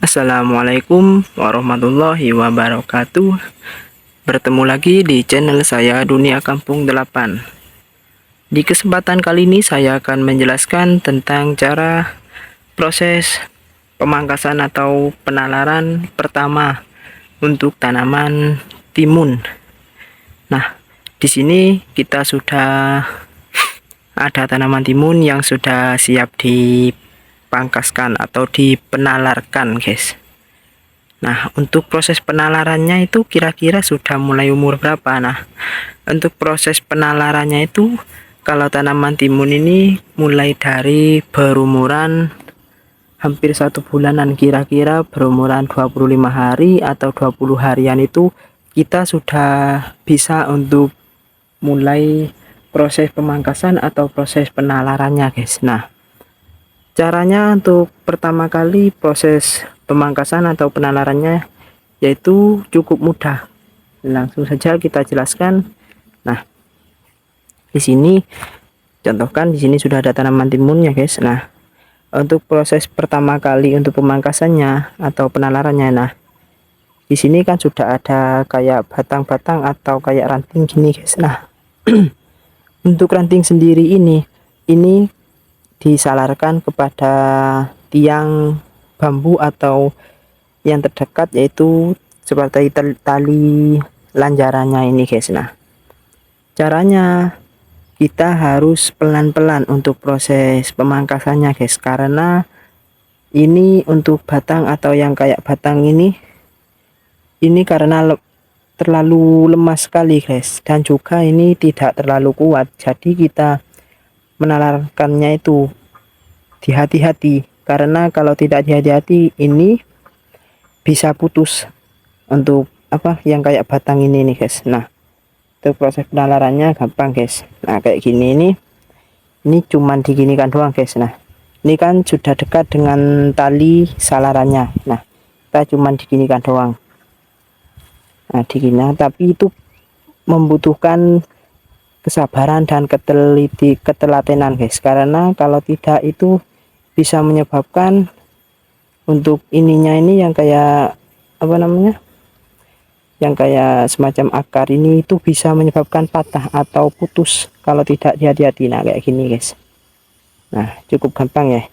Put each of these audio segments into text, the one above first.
Assalamualaikum warahmatullahi wabarakatuh. Bertemu lagi di channel saya Dunia Kampung 8. Di kesempatan kali ini saya akan menjelaskan tentang cara proses pemangkasan atau penalaran pertama untuk tanaman timun. Nah, di sini kita sudah ada tanaman timun yang sudah siap dipangkaskan atau dipenalarkan, guys. Nah, untuk proses penalarannya itu kira-kira sudah mulai umur berapa? Nah, untuk proses penalarannya itu kalau tanaman timun ini mulai dari berumuran hampir 1 bulanan, kira-kira berumuran 25 hari atau 20 harian itu kita sudah bisa untuk mulai proses pemangkasan atau proses penalarannya, guys. Nah, caranya untuk pertama kali proses pemangkasan atau penalarannya yaitu cukup mudah. Langsung saja kita jelaskan. Nah, di sini contohkan, di sini sudah ada tanaman timunnya, guys. Nah, untuk proses pertama kali untuk pemangkasannya atau penalarannya, nah di sini kan sudah ada kayak batang-batang atau kayak ranting gini, guys. Nah, untuk ranting sendiri ini disalarkan kepada tiang bambu atau yang terdekat, yaitu seperti tali lanjarannya ini, guys. Nah, caranya kita harus pelan-pelan untuk proses pemangkasannya, guys, karena ini untuk batang atau yang kayak batang ini karena terlalu lemah sekali, guys, dan juga ini tidak terlalu kuat, jadi kita menalarkannya itu hati-hati, karena kalau tidak hati-hati ini bisa putus untuk yang kayak batang ini nih, guys. Nah, untuk proses penalarannya gampang, guys. Nah, kayak gini ini cuman diginikan doang, guys. Nah, ini kan sudah dekat dengan tali salarannya. Nah, kita cuman diginikan doang. Nah, digini, tapi itu membutuhkan kesabaran dan ketelatenan, guys, karena kalau tidak itu bisa menyebabkan untuk ininya ini yang kayak yang kayak semacam akar ini itu bisa menyebabkan patah atau putus kalau tidak hati-hati. Nah, kayak gini, guys. Nah, cukup gampang ya.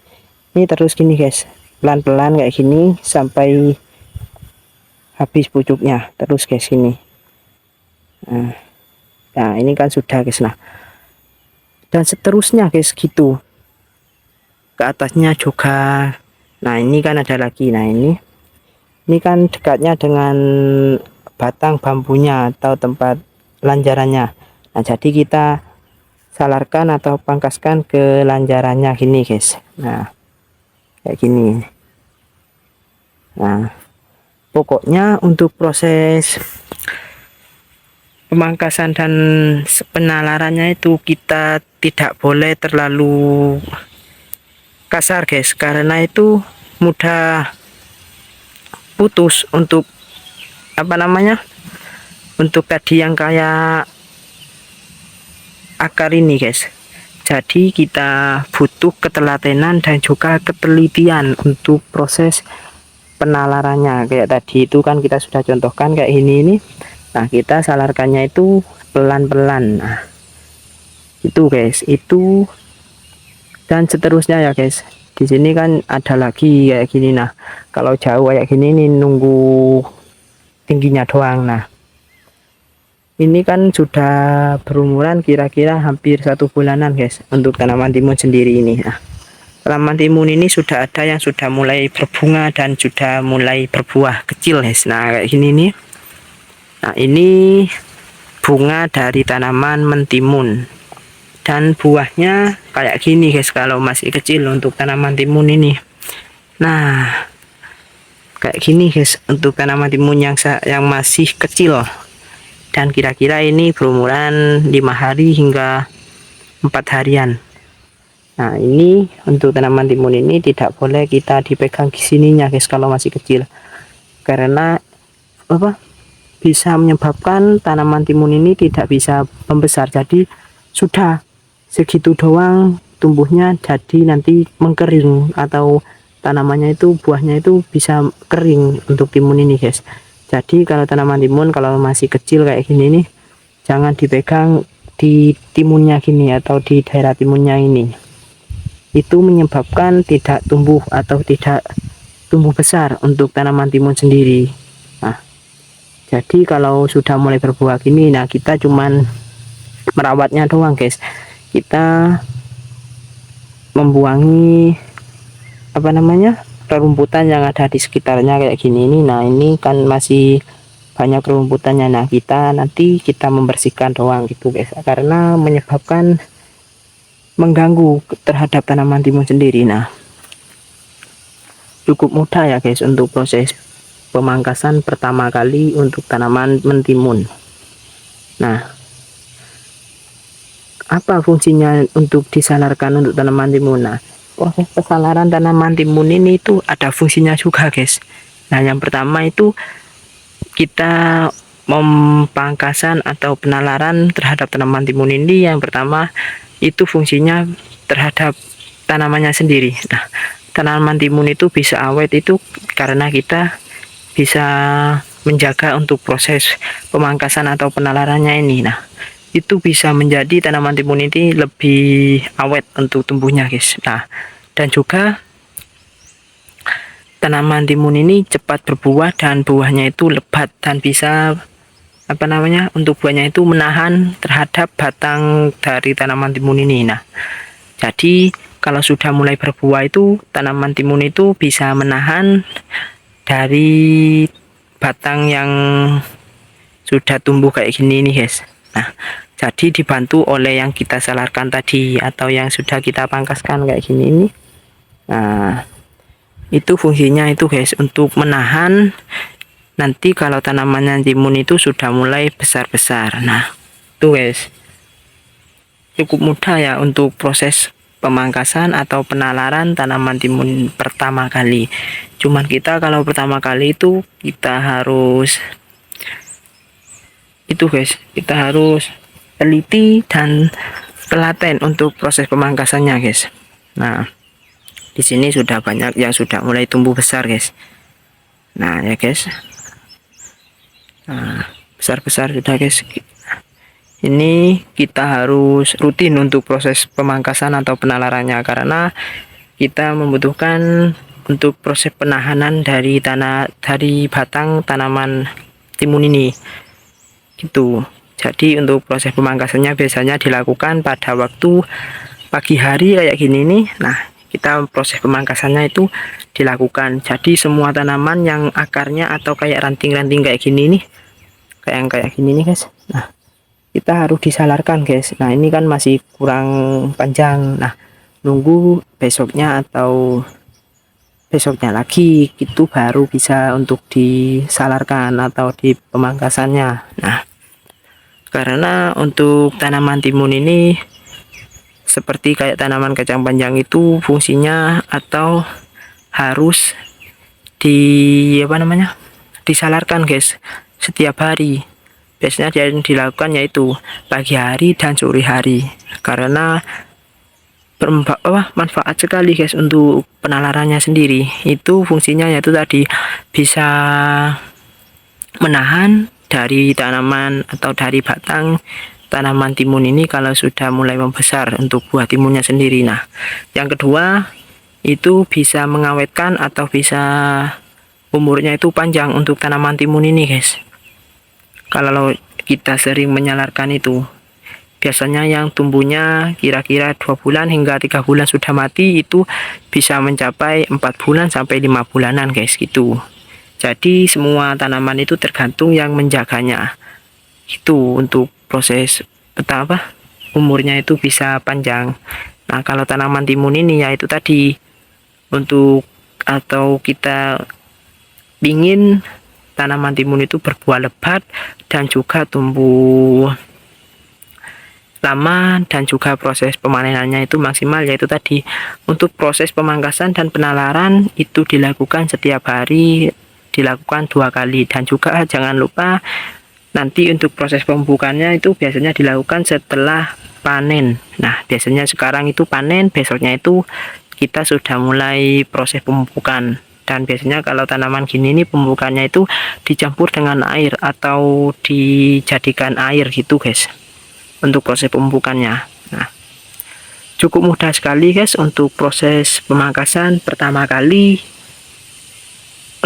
Ini terus gini, guys, pelan-pelan kayak gini sampai habis pucuknya terus, guys, ini. Nah, ini kan sudah, guys. Nah, dan seterusnya, guys, gitu ke atasnya juga. Nah, ini kan ada lagi. Nah, ini kan dekatnya dengan batang bambunya atau tempat lanjarannya. Nah, jadi kita salarkan atau pangkaskan ke lanjarannya gini, guys. Nah, kayak gini. Nah, pokoknya untuk proses pemangkasan dan penalarannya itu kita tidak boleh terlalu kasar, guys, karena itu mudah putus untuk untuk tadi yang kayak akar ini, guys. Jadi kita butuh ketelatenan dan juga ketelitian untuk proses penalarannya. Kayak tadi itu kan kita sudah contohkan kayak ini. Nah, kita salarkannya itu pelan-pelan. Nah, itu, guys, itu dan seterusnya ya, guys. Di sini kan ada lagi kayak gini. Nah, kalau jauh kayak gini ini nunggu tingginya doang. Nah, ini kan sudah berumuran kira-kira hampir 1 bulanan, guys, untuk tanaman timun sendiri ini. Nah, tanaman timun ini sudah ada yang sudah mulai berbunga dan sudah mulai berbuah kecil, guys. Nah, kayak gini nih. Nah, ini bunga dari tanaman mentimun dan buahnya kayak gini, guys, kalau masih kecil untuk tanaman timun ini. Nah, kayak gini, guys, untuk tanaman timun yang masih kecil dan kira-kira ini berumuran 5 hari hingga 4 harian. Nah, ini untuk tanaman timun ini tidak boleh kita dipegang di sininya, guys, kalau masih kecil, karena bisa menyebabkan tanaman timun ini tidak bisa membesar. Jadi sudah segitu doang tumbuhnya, jadi nanti mengkering atau tanamannya itu, buahnya itu bisa kering untuk timun ini guys. Jadi kalau tanaman timun kalau masih kecil kayak gini nih, jangan dipegang di timunnya gini atau di daerah timunnya ini. Itu menyebabkan tidak tumbuh atau tidak tumbuh besar untuk tanaman timun sendiri. Nah, jadi kalau sudah mulai berbuah gini, nah kita cuman merawatnya doang guys. Kita membuangi rerumputan yang ada di sekitarnya kayak gini ini. Nah ini kan masih banyak rerumputannya, nah nanti kita membersihkan doang gitu guys, karena menyebabkan mengganggu terhadap tanaman timun sendiri. Nah cukup mudah ya guys untuk proses pemangkasan pertama kali untuk tanaman mentimun. Nah apa fungsinya untuk disalarkan untuk tanaman timun? Nah proses pesalaran tanaman timun ini itu ada fungsinya juga guys. Nah yang pertama itu kita pemangkasan atau penalaran terhadap tanaman timun ini, yang pertama itu fungsinya terhadap tanamannya sendiri. Nah tanaman timun itu bisa awet itu karena kita bisa menjaga untuk proses pemangkasan atau penalarannya ini. Nah itu bisa menjadi tanaman timun ini lebih awet untuk tumbuhnya guys. Nah dan juga tanaman timun ini cepat berbuah dan buahnya itu lebat dan bisa untuk buahnya itu menahan terhadap batang dari tanaman timun ini. Nah jadi kalau sudah mulai berbuah itu tanaman timun itu bisa menahan dari batang yang sudah tumbuh kayak gini nih guys. Nah jadi dibantu oleh yang kita salarkan tadi atau yang sudah kita pangkaskan kayak gini nih. Nah itu fungsinya itu guys, untuk menahan nanti kalau tanaman timun itu sudah mulai besar-besar. Nah itu guys, cukup mudah ya untuk proses pemangkasan atau penalaran tanaman timun pertama kali. Cuman kita kalau pertama kali itu kita harus teliti dan telaten untuk proses pemangkasannya guys. Nah di sini sudah banyak yang sudah mulai tumbuh besar guys. Nah ya guys, nah besar-besar sudah guys. Ini kita harus rutin untuk proses pemangkasan atau penalarannya, karena kita membutuhkan untuk proses penahanan dari batang tanaman timun ini gitu. Jadi untuk proses pemangkasannya biasanya dilakukan pada waktu pagi hari kayak gini nih. Nah kita proses pemangkasannya itu dilakukan. Jadi semua tanaman yang akarnya atau kayak ranting-ranting kayak gini nih, kayak gini nih guys. Nah kita harus disalarkan guys. Nah ini kan masih kurang panjang. Nah nunggu besoknya atau besoknya lagi itu baru bisa untuk disalarkan atau di pemangkasannya. Nah karena untuk tanaman timun ini seperti kayak tanaman kacang panjang itu fungsinya atau harus disalarkan guys setiap hari. Biasanya yang dilakukan yaitu pagi hari dan sore hari, karena manfaat sekali guys untuk penalarannya sendiri. Itu fungsinya yaitu tadi bisa menahan dari tanaman atau dari batang tanaman timun ini kalau sudah mulai membesar untuk buah timunnya sendiri. Nah yang kedua itu bisa mengawetkan atau bisa umurnya itu panjang untuk tanaman timun ini guys. Kalau kita sering menyalarkan itu biasanya yang tumbuhnya kira-kira 2 bulan hingga 3 bulan sudah mati, itu bisa mencapai 4 bulan sampai 5 bulanan guys gitu. Jadi semua tanaman itu tergantung yang menjaganya. Itu untuk proses umurnya itu bisa panjang. Nah kalau tanaman timun ini ya itu tadi, untuk atau kita ingin tanaman timun itu berbuah lebat dan juga tumbuh lama dan juga proses pemanenannya itu maksimal, yaitu tadi untuk proses pemangkasan dan penalaran itu dilakukan setiap hari, dilakukan 2 kali. Dan juga jangan lupa nanti untuk proses pembukaannya itu biasanya dilakukan setelah panen. Nah biasanya sekarang itu panen, besoknya itu kita sudah mulai proses pemupukan. Dan biasanya kalau tanaman gini nih pemupukannya itu dicampur dengan air atau dijadikan air gitu guys, untuk proses pemupukannya. Nah, cukup mudah sekali guys untuk proses pemangkasan pertama kali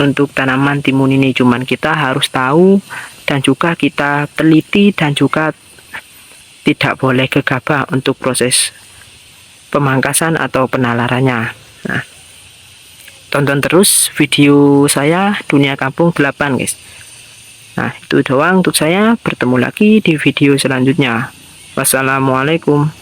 untuk tanaman timun ini. Cuman kita harus tahu dan juga kita teliti dan juga tidak boleh gegabah untuk proses pemangkasan atau penalarannya. Nah, tonton terus video saya Dunia Kampung 8 guys. Nah, itu doang untuk saya. Bertemu lagi di video selanjutnya. Wassalamualaikum.